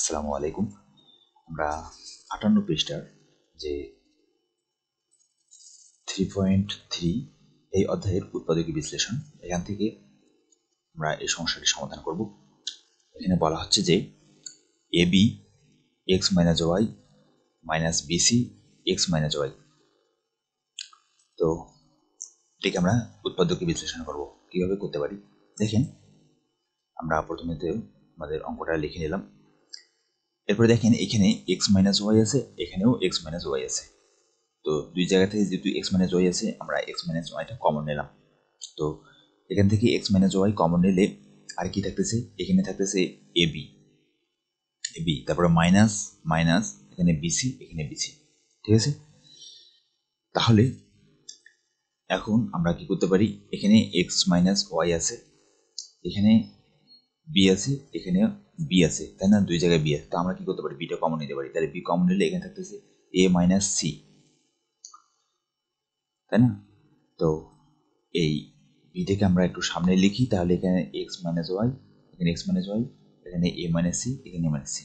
আসসালামু আলাইকুম। আমরা 58 পৃষ্ঠার যে 3.3 এই অধ্যায়ের উৎপাদকী বিশ্লেষণ, এখান থেকে আমরা এই সমস্যাটি সমাধান করব। এখানে বলা হচ্ছে যে AB x minus y minus BC x minus y. তো এটিকে আমরা উৎপাদকী বিশ্লেষণ করব। কীভাবে করতে পারি দেখেন, আমরা প্রথমে আমাদের অঙ্কটা লিখে নিলাম। এরপরে দেখেন এখানে এক্স মাইনাস ওয়াই আছে, এখানেও এক্স মাইনাস ওয়াই আছে। তো দুই জায়গা থেকে যেহেতু এক্স মাইনাস ওয়াই আছে, আমরা এক্স মাইনাস ওয়াইটা কমন নিলাম। তো এখান থেকে এক্স মাইনাস ওয়াই কমন নিলে আর কি থাকতেছে, এখানে থাকতেছে এবি, তারপরে মাইনাস মাইনাস, এখানে বিসি, এখানে বিসি। ঠিক আছে, তাহলে এখন আমরা কি করতে পারি, এখানে এক্স মাইনাস ওয়াই আছে, এখানে বি আছে, এখানে বি আছে, তাই না? দুই জায়গায় বি আছে, তো আমরা কি করতে পারি, বিটা কমন নিতে পারি। তাহলে বি কমন নিলে এখানে থাকতেছে এ মাইনাস সি, তাই না? তো এই বিটাকে আমরা একটু সামনে লিখি, তাহলে এখানে এক্স মাইনাস ওয়াই, এখানে এক্স মাইনাস ওয়াই, এখানে এ মাইনাস সি, এখানে এ মাইনাস সি।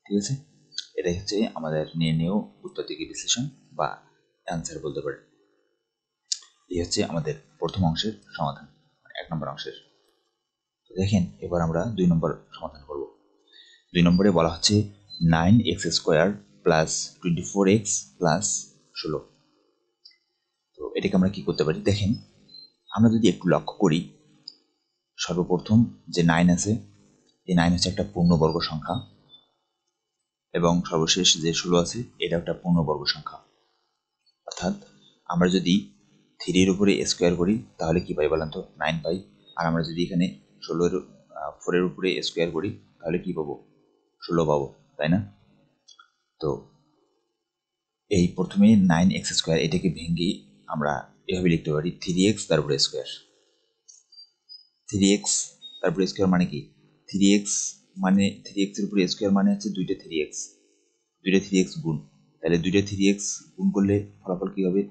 ঠিক আছে, এটাই হচ্ছে আমাদের নির্ণেয় উৎপাদকী বিশ্লেষণ বা অ্যান্সার বলতে পারি। এই হচ্ছে আমাদের প্রথম অংশের সমাধান, 1 নম্বর অংশের। তো দেখেন এবার আমরা 2 নম্বর সমাধান করব। 2 নম্বরে বলা হচ্ছে 9x square plus 24x plus 16। তো এটাকে আমরা কি করতে পারি দেখেন, আমরা যদি একটু লক্ষ্য করি, সর্বপ্রথম যে 9 আছে, এই 9 হচ্ছে একটা পূর্ণবর্গ সংখ্যা, এবং সর্বশেষ যে 16 আছে, এটা একটা পূর্ণবর্গ সংখ্যা। অর্থাৎ আমরা যদি 3 এর উপরে স্কোয়ার করি তাহলে কি পাই বলেন তো, 9 পাই। আর আমরা যদি এখানে 4 এর উপরে স্কোয়ার করি তাহলে কি পাবো, 16 পাবো, তাই না? তো এই প্রথমে 9x স্কোয়ার, এটাকে ভেঙে আমরা এভাবে লিখতে পারি 3x তারপরে স্কোয়ার। 3x তারপরে স্কোয়ার মানে কি, 3x মানে 3x এর উপরে স্কোয়ার মানে হচ্ছে দুইটা 3x গুণ। তাহলে দুইটা 3x গুণ করলে ফলাফল কি হবে,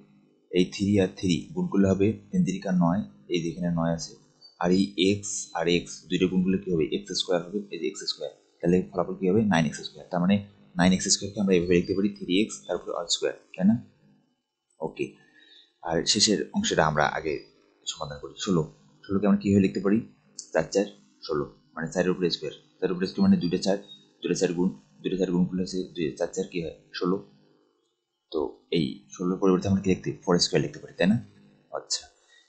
এই 3 আর 3 গুণ করলে হবে 3 3 9, এই যেখানে 9 আছে, আর এই x আর x দুইটা গুণ করলে কি হবে, x স্কোয়ার হবে, এই যে x স্কোয়ার। তাহলে ফলাফল কি হবে, 9x স্কোয়ার। তার মানে 9x স্কোয়ারকে আমরা এভাবে লিখতে পারি 3x তারপরে অল স্কোয়ার, তাই না? ওকে, আর শেষের অংশটা আমরা আগে সমাধান করি। 16কে আমরা কীভাবে লিখতে পারি, 4 4 16, মানে 4 এর উপরে স্কোয়ার। 4 এর উপরে স্কোয়ার মানে দুইটা 4 গুণ, দুইটা 4 গুণ করলে হচ্ছে 4 4 কি হয়, 16। তো এই 16 পরিবর্তে আমরা কি লিখতে, 4 স্কোয়ার লিখতে পারি, তাই না? আচ্ছা,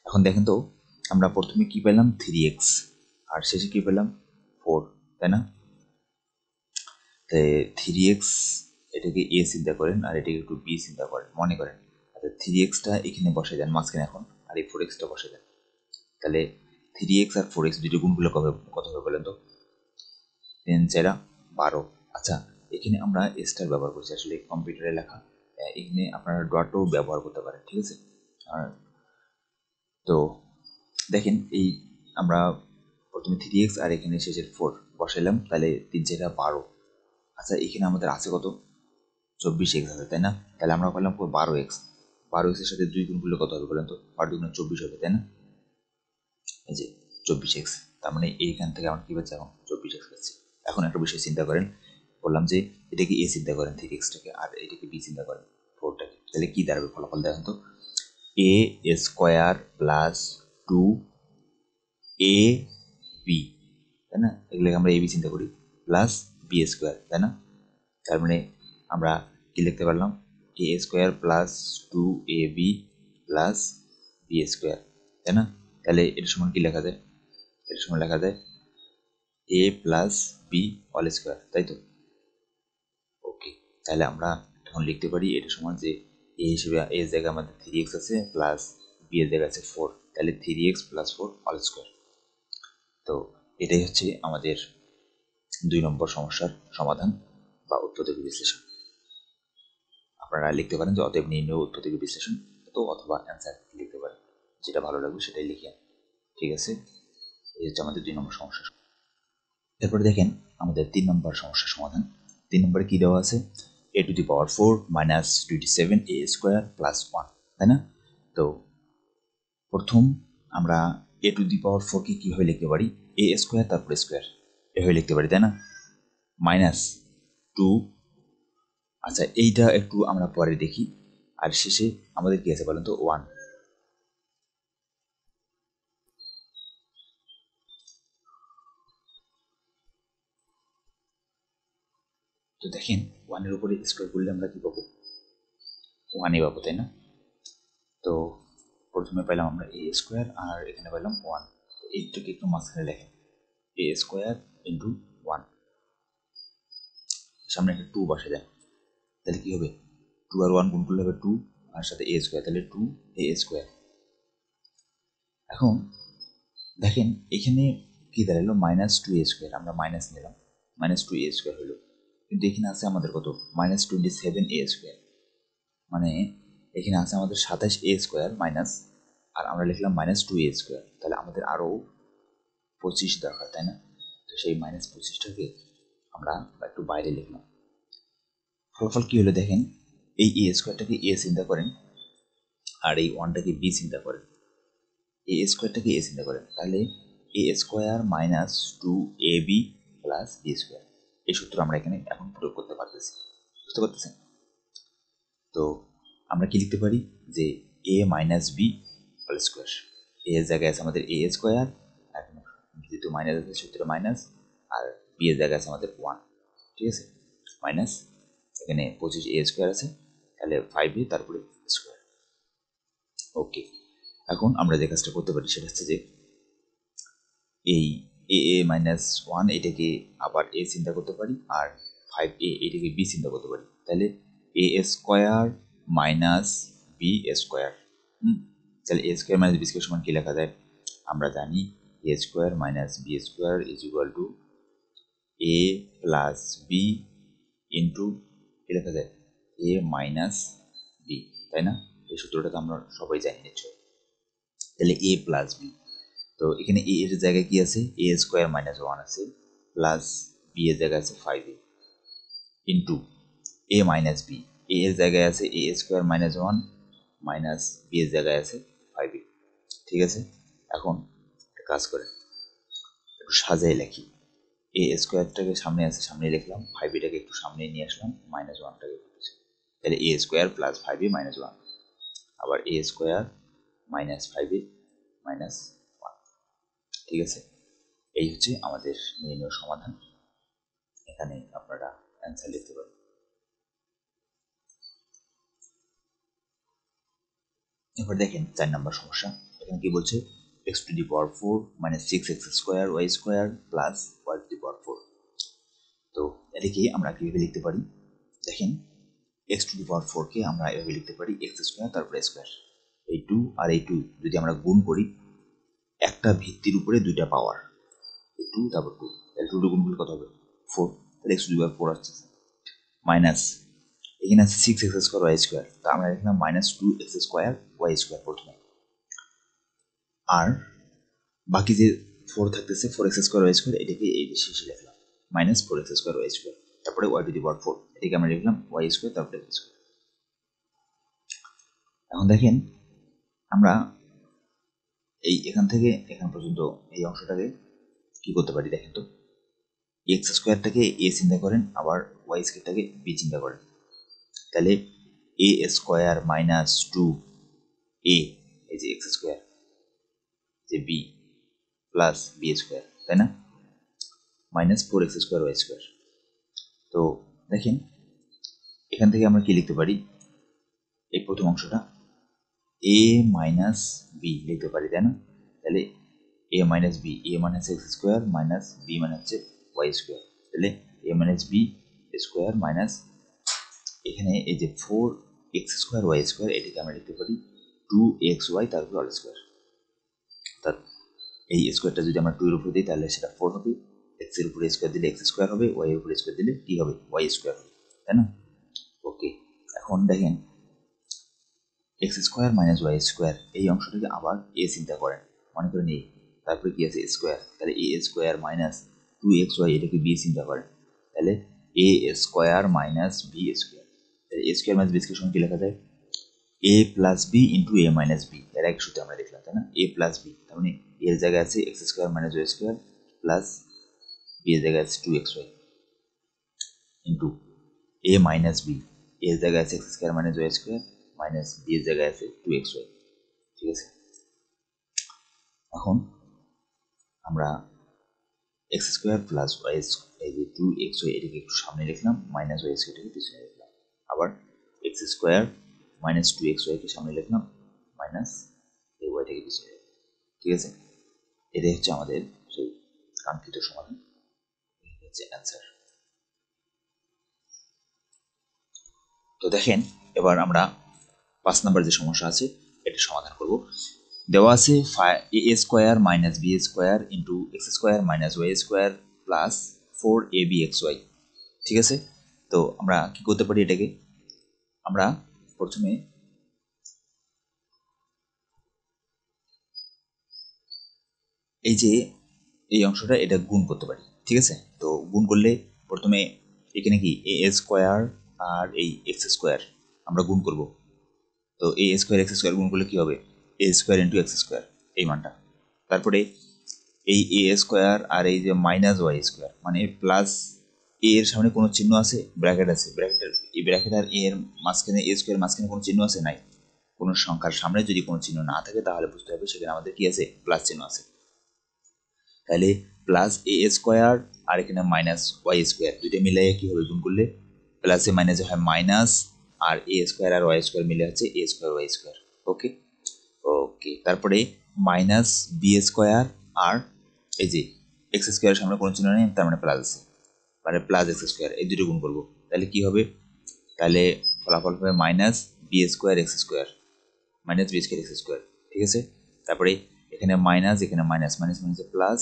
এখন দেখেন তো আমরা প্রথমে কি পেলাম, 3x, আর শেষে কি পেলাম, 4, তাই না? তাই 3x এটাকে a চিন্তা করেন, আর এটাকে একটু b চিন্তা করেন, মনে করেন। আচ্ছা, 3xটা এখানে বসে দেন মাঝখানে এখন, আর এই 4xটা বসে দেন। তাহলে 3x আর 4x দুটো গুণগুলো কত হবে বলেন তো, 3 4 12। আচ্ছা, এখানে আমরা স্টার ব্যবহার করছি, আসলে কম্পিউটারে লেখা, এখানে আপনারা ডটও ব্যবহার করতে পারেন, ঠিক আছে? আর তো দেখেন এই আমরা প্রথমে 3x আর এখানে শেষের 4 বসাইলাম, তাহলে 3 4 12। আচ্ছা, এখানে আমাদের আছে কত, 24x আছে, তাই না? তাহলে আমরা পেলাম 12x। 12x এর সাথে 2 গুণ করলে কত হবে বলেন তো, 12 2 24 হবে, তাই না? এই যে 24x, তার মানে এইখান থেকে আমরা কি পাচ্ছি, এখন 24x পাচ্ছি। এখন একটা বিষয় চিন্তা করেন, বললাম যে এটাকে a চিন্তা করেন 3xটাকে, আর এটাকে b চিন্তা করেন 4টাকে, তাহলে কি দাঁড়াবে ফলাফল দেখেন তো, a স্কোয়ার প্লাস 2ab, তাই না? এগুলোকে আমরা ab চিন্তা করি, প্লাস b স্কোয়ার, তাই না? তার মানে আমরা কি লিখতে পারলাম, a square plus 2ab plus b square, তাই না? তাহলে এর সমান কি লেখা যায়, এর সমান লেখা যায় a plus B all square, তাই তো? ওকে, তাহলে আমরা এখন লিখতে পারি এর সমান যে a হিসেবে a এর জায়গায় আমাদের 3x আছে, প্লাস b এর জায়গায় আছে 4, তাহলে 3x প্লাস 4 অল স্কোয়ার। তো এটাই হচ্ছে আমাদের 2 নম্বর সমস্যার সমাধান বা উৎপাদকী বিশ্লেষণ। আপনারা লিখতে পারেন যে অতএব নির্ণেয় উৎপাদকী বিশ্লেষণ, তো অথবা অ্যান্সার লিখতে পারেন, যেটা ভালো লাগবে সেটাই লিখে। ঠিক আছে, এই হচ্ছে আমাদের 2 নম্বর সমস্যা। এরপরে দেখেন আমাদের 3 নম্বর সমস্যার সমাধান। 3 নম্বরে কি দেওয়া আছে, a to the power 4 minus 27a square plus 1, তাই না? তো প্রথম আমরা a টু দি পাওয়ার 4কে কীভাবে লিখতে পারি, a স্কোয়ার তারপরে স্কোয়ার এভাবে লিখতে পারি, তাই না? মাইনাস 2, আচ্ছা এইটা একটু আমরা পরে দেখি। আর শেষে আমাদের কি আছে বলেন তো, 1। তো দেখেন 1 এর উপরে স্কোয়ার করলে আমরা কি পাবো, 1ই পাবো, তাই না? তো প্রথমে পেলাম আমরা এ স্কোয়ার আর এখানে পেলাম 1। এইটাকে একটু মাঝখানে লেখেন, এ স্কোয়ার ইন্টু 1, সামনে একটা 2 বসে দেন, তাহলে কি হবে, 2 আর 1 গুণ করলে হবে 2, আর সাথে এ স্কোয়ার, তাহলে 2 এ স্কোয়ার। এখন দেখেন এখানে কি দাঁড়ালো, -2 এ স্কোয়ার, আমরা মাইনাস নিলাম, -2 এ স্কোয়ার হলো, কিন্তু এখানে আছে আমাদের কত, -27 এ স্কোয়ার, মানে এখানে আছে আমাদের 27 এ স্কোয়ার মাইনাস, আর আমরা লিখলাম -2 এ স্কোয়ার, তাহলে আমাদের আরও 25 দরকার, তাই না? তো সেই -25টাকে আমরা একটু বাইরে লিখলাম। ফলাফল কি হলো দেখেন, এই এ স্কোয়ারটাকে এ চিন্তা করেন, আর এই 1টাকে বি চিন্তা করেন, এ স্কোয়ারটাকে এ চিন্তা করেন, তাহলে a square -2ab plus b square, এই সূত্র আমরা এখানে এখন প্রয়োগ করতে পারতেছি, বুঝতে পারতেছেন? তো আমরা কি লিখতে পারি যে a minus b whole square, a এর জায়গায় আছে আমাদের এ স্কোয়ার, এখন যেহেতু মাইনাস আছে সূত্র মাইনাস, আর বি এর জায়গায় আছে আমাদের 1, ঠিক আছে, মাইনাস এখানে 25 এ স্কোয়ার আছে, তাহলে 5a তারপরে স্কোয়ার। ওকে, এখন আমরা যে কাজটা করতে পারি সেটা হচ্ছে যে এই এ মাইনাস 1 এটাকে আবার এ চিন্তা করতে পারি, আর 5a এটাকে বি চিন্তা করতে পারি, তাহলে a square minus b square, তাহলে a square minus b square সমান কি লেখা যায়, আমরা জানি a square minus b square is equal to a plus b into কি লেখা যায়, এ মাইনাস বি, তাই না? এই সূত্রটা তো আমরা সবাই জানি নিশ্চয়। তাহলে এ প্লাস বি, তো এখানে এ এর জায়গায় কি আছে, এ স্কোয়ার মাইনাস 1 আছে, প্লাস বি এর জায়গায় আছে 5a into a minus B, এ এর জায়গায় আছে a square minus 1 minus b এর জায়গায় আছে 5a, ঠিক আছে? এখন একটা কাজ করেন, একটু সাজাই লিখি, এ স্কোয়ারটাকে সামনে আছে, সামনে লিখলাম, 5aটাকে একটু সামনে নিয়ে আসলাম, মাইনাস 1টাকে, তাহলে a square plus 5a minus 1, আবার এ স্কোয়ার মাইনাস 5a মাইনাস 1, ঠিক আছে? এই হচ্ছে আমাদের নির্ণয় সমাধান, এখানে আপনারা অ্যান্সার লিখতে পারেন। এবার দেখেন 4 নম্বর সমস্যা, এখানে কি বলছে, x⁴ মানে 6x square y square plus y⁴। তো এটাকে আমরা কিভাবে লিখতে পারি, দেখেন x⁴ কে আমরা এভাবে লিখতে পারি x স্কোয়ার তারপরে স্কোয়ার, এই 2 আর এই 2 যদি আমরা গুণ করি, একটা ভিত্তির উপরে দুইটা পাওয়ার, এই 2 তারপর 2, তাহলে 2 গুণ করলে কত হবে, 4, তাহলে x⁴ আসছে, মাইনাস এখানে আছে 6x স্কোয়ার ওয়াই স্কোয়ার, তা আমরা লিখলাম -2x স্কোয়ার ওয়াই স্কোয়ার প্রথমে, আর বাকি যে 4 থাকতেছে 4x স্কোয়ার ওয়াই স্কোয়ার, এটাকে এই শেষে লিখলাম -4x স্কোয়ার ওয়াই স্কোয়ার, তারপরে y⁴, এটাকে আমরা লিখলাম ওয়াই স্কোয়ার তারপরে x স্কোয়ার। এখন দেখেন আমরা এই এখান থেকে এখান পর্যন্ত এই অংশটাকে কি করতে পারি, দেখেন তো, এক্স স্কোয়ারটাকে এ চিন্তা করেন, আবার ওয়াই স্কোয়ারটাকে বি চিন্তা করেন, তাহলে এ স্কোয়ার মাইনাস 2a, এই যে এক্স স্কোয়ার, যে বি প্লাস বি স্কোয়ার, তাই না, -4x স্কোয়ার ওয়াই স্কোয়ার। তো দেখেন এখান থেকে আমরা কি লিখতে পারি, এই প্রথম অংশটা a মাইনাস বি লিখতে পারি, তাই না? তাহলে a মাইনাস বি, a মানে হচ্ছে এক্স স্কোয়ার মাইনাস বি মানে হচ্ছে ওয়াই স্কোয়ার, তাহলে a minus b square minus এখানে এই যে 4x স্কোয়ার ওয়াই স্কোয়ার, এটাকে আমরা লিখতে পারি 2xy তারপর অল স্কোয়ার, অর্থাৎ এই স্কোয়ারটা যদি আমরা 2 এর উপরে দিই তাহলে সেটা 4 হবে, এক্স এর উপরে স্কোয়ার দিলে এক্স স্কোয়ার হবে, ওয়াই এর উপরে স্কোয়ার দিলে কি হবে, ওয়াই স্কোয়ার হবে, তাই না? ওকে, এখন দেখেন x square minus y square, এই অংশটাকে আবার এ চিন্তা করেন, মনে করেন এই, তারপরে কি আছে স্কোয়ার, তাহলে এ স্কোয়ার মাইনাস 2xy, এটাকে বি চিন্তা করেন, তাহলে a square minus b square, তাহলে a square minus b square সমান কি লেখা যায়, a plus b into a minus b, এর এক সূত্রে আমরা লিখলাম, তাই না, এ প্লাস বি, তার মানে এর জায়গায় আছে x square minus y square plus b এর জায়গায় আছে 2xy, into a minus b, এর জায়গায় আছে x square minus y square, minus b এর জায়গায় আছে 2xy। ঠিক আছে, এখন আমরা এক্স স্কোয়ার প্লাস ওয়াই, এই যে 2xy এটাকে একটু সামনে লিখলাম, মাইনাস ওয়াই স্কোয়ারটাকে পিছনে লিখলাম, আবার এক্স স্কোয়ার মাইনাস 2xy কে সামনে লিখলাম, মাইনাস এই ওয়াইটাকে পিছনে লিখলাম। ঠিক আছে, এটাই হচ্ছে আমাদের সেই কাঙ্ক্ষিত সমাধান, হচ্ছে অ্যান্সার। তো দেখেন, এবার আমরা 5 নম্বর যে সমস্যা আছে এটা সমাধান করব। দেওয়া আছে a square minus b square into x square minus y square plus 4abxy। ঠিক আছে, তো আমরা কি করতে পারি এটাকে, আমরা প্রথমে এই যে এই অংশটা এটা গুণ করতে পারি। ঠিক আছে, তো গুণ করলে প্রথমে এখানে কি এ স্কোয়ার আর এই এক্স স্কোয়ার আমরা গুণ করব। তো এ স্কোয়ার এক্স স্কোয়ার গুণ করলে কি হবে, এ স্কোয়ার ইন্টু এক্স স্কোয়ার এই মানটা, তারপরে এই এ স্কোয়ার আর এই যে মাইনাস ওয়াই স্কোয়ার, মানে প্লাস এ এর সামনে কোনো চিহ্ন আছে, ব্র্যাকেট আছে, ব্র্যাকেটের এই ব্র্যাকেট আর এ এর মাঝখানে, এ স্কোয়ার মাঝখানে কোনো চিহ্ন আছে, নাই। কোনো সংখ্যার সামনে যদি কোনো চিহ্ন না থাকে তাহলে বুঝতে হবে সেখানে আমাদের কি আছে, প্লাস চিহ্ন আছে। তাহলে প্লাস এ স্কোয়ার আর এখানে মাইনাস ওয়াই স্কোয়ার দুইটা মিলে কি হবে, গুণ করলে প্লাসে মাইনাসে হয় মাইনাস, আর এ স্কোয়ার আর ওয়াই স্কোয়ার মিলে হচ্ছে এ স্কোয়ার ওয়াই স্কোয়ার। ওকে ওকে, তারপরে মাইনাস বি স্কোয়ার আর এই যে এক্স স্কোয়ারের সামনে কোনো চিহ্ন নেই, তার মানে প্লাস আছে, মানে প্লাস এক্স স্কোয়ার, এই দুটো গুণ করবো, তাহলে কি হবে, তাহলে ফলাফল হবে minus b square x square, minus b square x square. ঠিক আছে, তারপরে এখানে মাইনাস, এখানে মাইনাস, মাইনাস মাইনাসে প্লাস,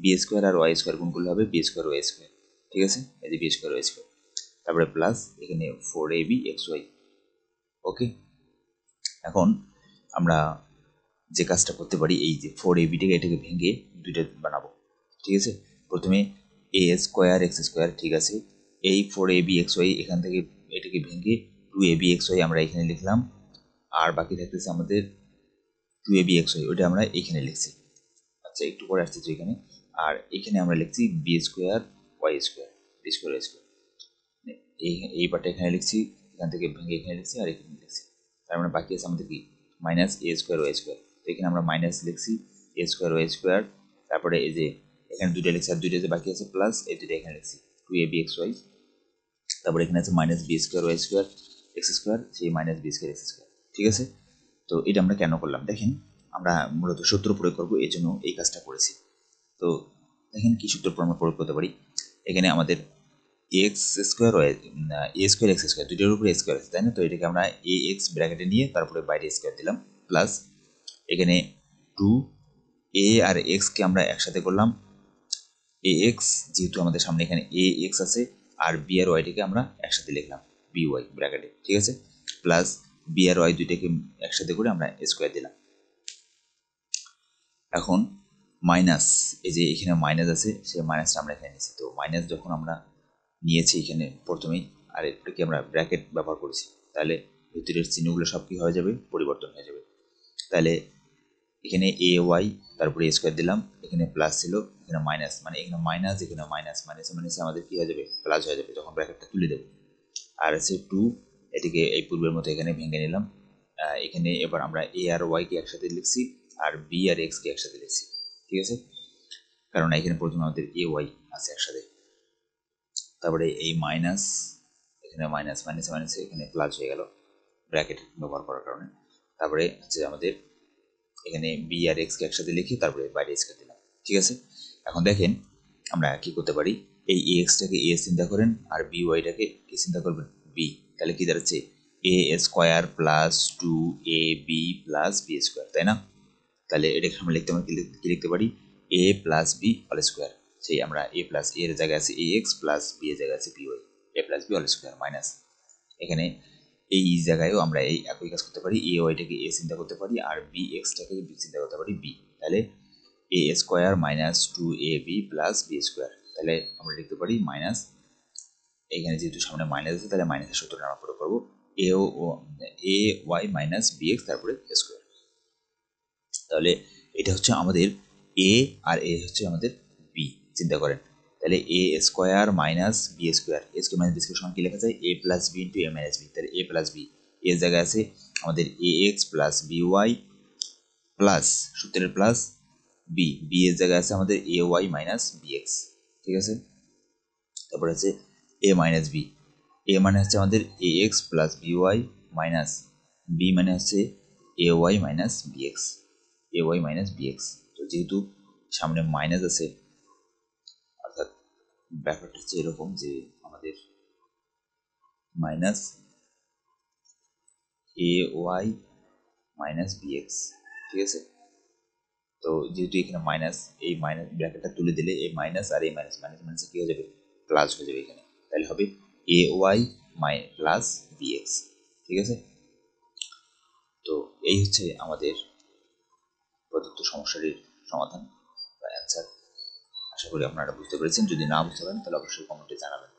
বি স্কোয়ার আর ওয়াই স্কোয়ার গুণ করলে হবে বি স্কোয়ার ওয়াই স্কোয়ার। ঠিক আছে, এই যে বি স্কোয়ার ওয়াই স্কোয়ার, তারপরে প্লাস এখানে 4abxy। ওকে, এখন আমরা যে কাজটা করতে পারি, এই যে 4abটাকে এটাকে ভেঙে দুইটা বানাবো। ঠিক আছে, প্রথমে এ স্কোয়ার এক্স স্কোয়ার, ঠিক আছে, এই 4abxy এখান থেকে এটাকে ভেঙে 2abxy আমরা এখানে লিখলাম, আর বাকি থাকতেছে আমাদের 2abxy, ওইটা আমরা এখানে লিখছি। আচ্ছা, একটু পরে আসতেছি এখানে, আর এখানে আমরা লিখছি b square y square, b square y square, এই পার্টটা এখানে লিখছি, এখান থেকে ভেঙে এখানে লিখছি, আর এখানে লিখছি, তার মানে বাকি আছে আমাদের কি, মাইনাস এ স্কোয়ার ওয়াই স্কোয়ার। তো এখানে আমরা মাইনাস লিখছি এ স্কোয়ার ওয়াই স্কোয়ার, তারপরে এই যে এখানে দুইটা লিখছি, আর দুইটা যে বাকি আছে প্লাস এই দুইটা এখানে লিখছি 2abxy, তারপরে এখানে আছে minus b square y square x square, সেই minus b square x square. ঠিক আছে, তো এটা আমরা কেন করলাম দেখেন, আমরা মূলত সূত্র প্রয়োগ করবো, এই জন্য এই কাজটা করেছি। তো দেখেন কি সূত্র আমরা প্রয়োগ করতে পারি, এখানে আমাদের x square a square x square দুইটার উপরে স্কোয়ার আছে, তাই না, তো এটাকে আমরা এ এক্স ব্র্যাকেটে নিয়ে তারপরে বাইরে স্কোয়ার দিলাম, প্লাস এখানে 2a আর এক্সকে আমরা একসাথে করলাম, এ এক্স যেহেতু আমাদের সামনে এখানে এ এক্স আছে, আর বি আর ওয়াইটাকে আমরা একসাথে লিখলাম বি ওয়াই ব্র্যাকেটে। ঠিক আছে, প্লাস বি আর ওয়াই দুইটাকে একসাথে করে আমরা স্কোয়ার দিলাম। এখন মাইনাস, এই যে এখানে মাইনাস আছে, সেই মাইনাসটা আমরা এখানে নিয়েছি, তো মাইনাস যখন আমরা নিয়েছি এখানে প্রথমেই, আর এটাকে আমরা ব্র্যাকেট ব্যবহার করেছি, তাহলে ভিতরের চিহ্নগুলো সব কি হয়ে যাবে, পরিবর্তন হয়ে যাবে। তাহলে এখানে এ ওয়াই, তারপরে স্কোয়ার দিলাম, এখানে প্লাস ছিল, এখানে মাইনাস, মানে এখানে মাইনাস, এখানে মাইনাস, মাইনাসে মাইনাসে আমাদের কি হয়ে যাবে, প্লাস হয়ে যাবে যখন ব্র্যাকেটটা তুলে দেবো। আর আছে 2, এটিকে এই পূর্বের মতো এখানে ভেঙে নিলাম, এখানে এবার আমরা এ আর ওয়াইকে একসাথে লিখছি, আর বি আর এক্সকে একসাথে লিখছি। ঠিক আছে, কারণ এখানে প্রথমে আমাদের এ ওয়াই আছে একসাথে, তারপরে এই মাইনাস, এখানে মাইনাস, মাইনাসে মাইনাসে এখানে প্লাস হয়ে গেল ব্র্যাকেট ব্যবহার করার কারণে। তারপরে হচ্ছে আমাদের এখানে বি আর এক্সকে একসাথে লিখি, তারপরে বাইরে এক্সকে দিলাম। ঠিক আছে, এখন দেখেন আমরা কি করতে পারি, এই এ এক্সটাকে এ চিন্তা করেন, আর বি ওয়াইটাকে কি চিন্তা করবেন, বি, তাহলে কি দাঁড়াচ্ছে a square plus 2ab plus b square, তাই না। তাহলে এটাকে আমরা কি লিখতে পারি, a plus B all square, সেই আমরা এ প্লাস এর জায়গায় আছে এ এক্স প্লাস বি এর জায়গায় আছে b y, a plus B all square minus, এখানে এই জায়গায়ও আমরা এই একই কাজ করতে পারি, এ ওয়াইটাকে এ চিন্তা করতে পারি, আর বি এক্সটাকে বি চিন্তা করতে পারি বি, তাহলে a square minus 2ab plus b square, তাহলে আমরা লিখতে পারি মাইনাস, এখানে যেহেতু সামনে মাইনাস আছে তাহলে মাইনাসের সূত্রটা আমরা প্রয়োগ করবো, এ ওয়াই মাইনাস বি এক্স তারপরে স্কোয়ার। তাহলে এটা হচ্ছে আমাদের এ, আর এ হচ্ছে আমাদের বি, চিন্তা করেন তাহলে a square minus b square, a square minus b square সমান কি লেখা যায়, a plus b into a minus b. তাহলে এ প্লাস বি, এর জায়গায় আছে আমাদের a x plus b y plus সূত্রের প্লাস বি, বি এর জায়গায় আছে আমাদের a y minus b x. ঠিক আছে, তারপর আছে এ মাইনাস বি, এ মানে হচ্ছে আমাদের a x plus b y minus b মানে হচ্ছে a y minus b x, a y minus b x. তো যেহেতু সামনে মাইনাস আছে, অর্থাৎ ব্র্যাকেট হচ্ছে এরকম যে আমাদের মাইনাস এ ওয়াই মাইনাস বি এক্স। ঠিক আছে, তো যেহেতু এখানে মাইনাস, এই মাইনাস ব্র্যাকেটটা তুলে দিলে এই মাইনাস আর এই মাইনাস মাইনাস মাইনাস কি হয়ে যাবে, প্লাস হয়ে যাবে এখানে, তাহলে হবে A Y plus B x. ঠিক আছে, তো এই হচ্ছে আমাদের প্রদত্ত সমস্যাটির সমাধান বা অ্যান্সার। আশা করি আপনারা বুঝতে পেরেছেন। যদি না বুঝতে পারেন তাহলে অবশ্যই কমেন্টে জানাবেন।